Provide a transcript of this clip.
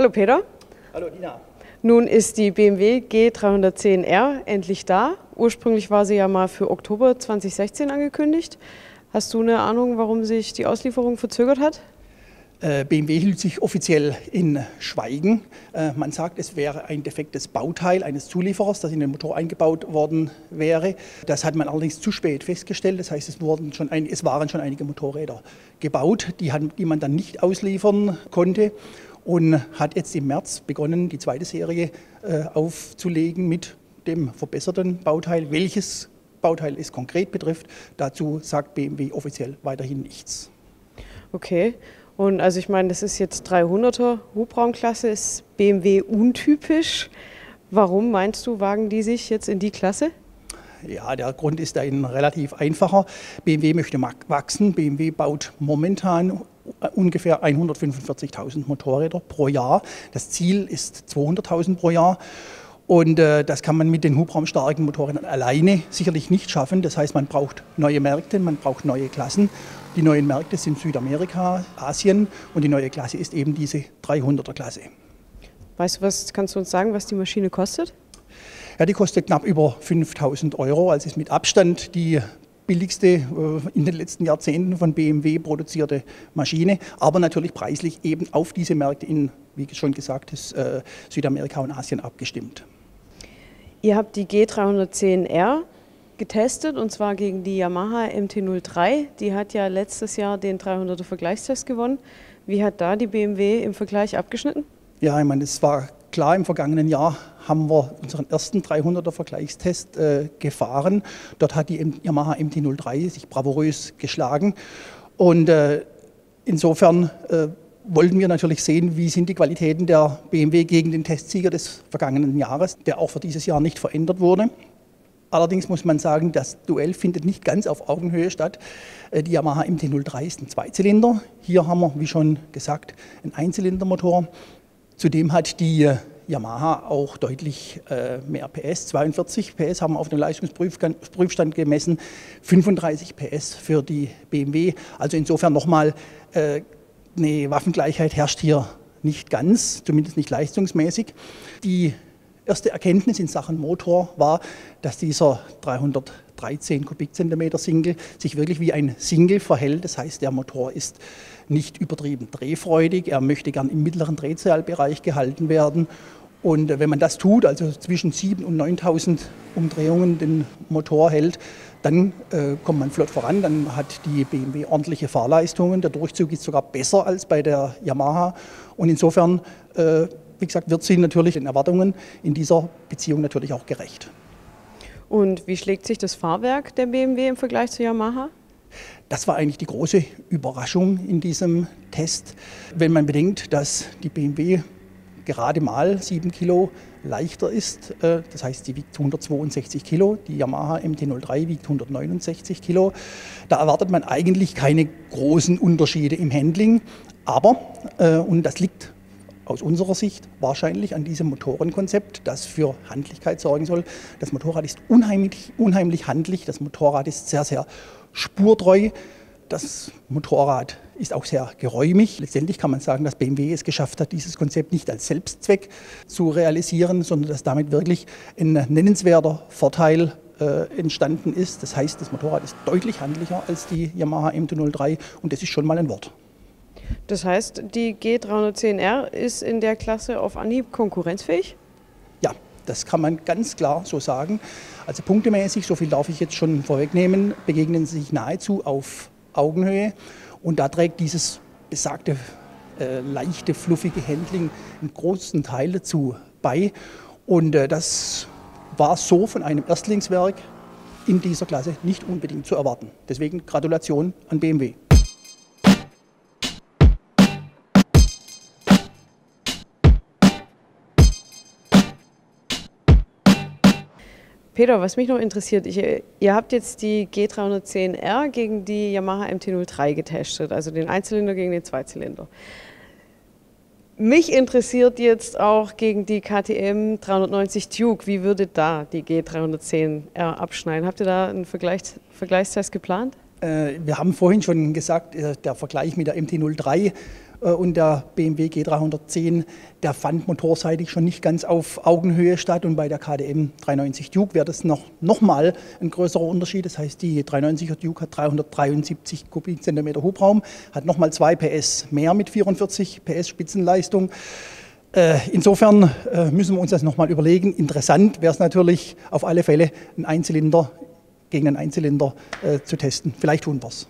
Hallo Peter. Hallo Dina. Nun ist die BMW G310R endlich da. Ursprünglich war sie ja mal für Oktober 2016 angekündigt. Hast du eine Ahnung, warum sich die Auslieferung verzögert hat? BMW hielt sich offiziell in Schweigen. Man sagt, es wäre ein defektes Bauteil eines Zulieferers, das in den Motor eingebaut worden wäre. Das hat man allerdings zu spät festgestellt. Das heißt, es waren schon einige Motorräder gebaut, die man dann nicht ausliefern konnte. Und hat jetzt im März begonnen, die zweite Serie aufzulegen mit dem verbesserten Bauteil. Welches Bauteil es konkret betrifft, dazu sagt BMW offiziell weiterhin nichts. Okay. Und also ich meine, das ist jetzt 300er Hubraumklasse, ist BMW untypisch. Warum meinst du, wagen die sich jetzt in die Klasse? Ja, der Grund ist ein relativ einfacher. BMW möchte wachsen. BMW baut momentan ungefähr 145.000 Motorräder pro Jahr. Das Ziel ist 200.000 pro Jahr. Und das kann man mit den hubraumstarken Motorrädern alleine sicherlich nicht schaffen. Das heißt, man braucht neue Märkte, man braucht neue Klassen. Die neuen Märkte sind Südamerika, Asien und die neue Klasse ist eben diese 300er Klasse. Weißt du, kannst du uns sagen, was die Maschine kostet? Ja, die kostet knapp über 5.000 €. Also ist mit Abstand die billigste in den letzten Jahrzehnten von BMW produzierte Maschine, aber natürlich preislich eben auf diese Märkte in, wie schon gesagt ist, Südamerika und Asien abgestimmt. Ihr habt die G310R getestet und zwar gegen die Yamaha MT-03. Die hat ja letztes Jahr den 300er Vergleichstest gewonnen. Wie hat da die BMW im Vergleich abgeschnitten? Ja, ich meine, es war klar, im vergangenen Jahr haben wir unseren ersten 300er Vergleichstest gefahren. Dort hat die Yamaha MT-03 sich bravourös geschlagen. Und insofern wollten wir natürlich sehen, wie sind die Qualitäten der BMW gegen den Testsieger des vergangenen Jahres, der auch für dieses Jahr nicht verändert wurde. Allerdings muss man sagen, das Duell findet nicht ganz auf Augenhöhe statt. Die Yamaha MT-03 ist ein Zweizylinder. Hier haben wir, wie schon gesagt, einen Einzylindermotor. Zudem hat die Yamaha auch deutlich mehr PS. 42 PS haben wir auf dem Leistungsprüfstand gemessen, 35 PS für die BMW. Also insofern nochmal eine Waffengleichheit herrscht hier nicht ganz, zumindest nicht leistungsmäßig. Die erste Erkenntnis in Sachen Motor war, dass dieser 313 Kubikzentimeter Single sich wirklich wie ein Single verhält. Das heißt, der Motor ist nicht übertrieben drehfreudig. Er möchte gern im mittleren Drehzahlbereich gehalten werden. Und wenn man das tut, also zwischen 7.000 und 9.000 Umdrehungen den Motor hält, dann kommt man flott voran. Dann hat die BMW ordentliche Fahrleistungen. Der Durchzug ist sogar besser als bei der Yamaha. Und insofern wie gesagt, wird sie natürlich den Erwartungen in dieser Beziehung natürlich auch gerecht. Und wie schlägt sich das Fahrwerk der BMW im Vergleich zur Yamaha? Das war eigentlich die große Überraschung in diesem Test, wenn man bedenkt, dass die BMW gerade mal 7 Kilo leichter ist. Das heißt, sie wiegt 162 Kilo, die Yamaha MT-03 wiegt 169 Kilo. Da erwartet man eigentlich keine großen Unterschiede im Handling, aber, und das liegt aus unserer Sicht wahrscheinlich an diesem Motorenkonzept, das für Handlichkeit sorgen soll. Das Motorrad ist unheimlich handlich, das Motorrad ist sehr, sehr spurtreu. Das Motorrad ist auch sehr geräumig. Letztendlich kann man sagen, dass BMW es geschafft hat, dieses Konzept nicht als Selbstzweck zu realisieren, sondern dass damit wirklich ein nennenswerter Vorteil entstanden ist. Das heißt, das Motorrad ist deutlich handlicher als die Yamaha MT-03 und das ist schon mal ein Wort. Das heißt, die G310R ist in der Klasse auf Anhieb konkurrenzfähig? Ja, das kann man ganz klar so sagen. Also punktemäßig, so viel darf ich jetzt schon vorwegnehmen, begegnen sie sich nahezu auf Augenhöhe. Und da trägt dieses besagte leichte, fluffige Handling einen großen Teil dazu bei. Und das war so von einem Erstlingswerk in dieser Klasse nicht unbedingt zu erwarten. Deswegen Gratulation an BMW. Peter, was mich noch interessiert, ihr habt jetzt die G310R gegen die Yamaha MT-03 getestet, also den Einzylinder gegen den Zweizylinder. Mich interessiert jetzt auch gegen die KTM 390 Duke, wie würde da die G310R abschneiden? Habt ihr da einen Vergleichstest geplant? Wir haben vorhin schon gesagt, der Vergleich mit der MT-03 und der BMW G310, der fand motorseitig schon nicht ganz auf Augenhöhe statt. Und bei der KTM 390 Duke wäre das noch mal ein größerer Unterschied. Das heißt, die 390er Duke hat 373 Kubikzentimeter Hubraum, hat noch mal 2 PS mehr mit 44 PS Spitzenleistung. Insofern müssen wir uns das noch mal überlegen. Interessant wäre es natürlich auf alle Fälle, einen Einzylinder gegen einen Einzylinder zu testen. Vielleicht tun wir es.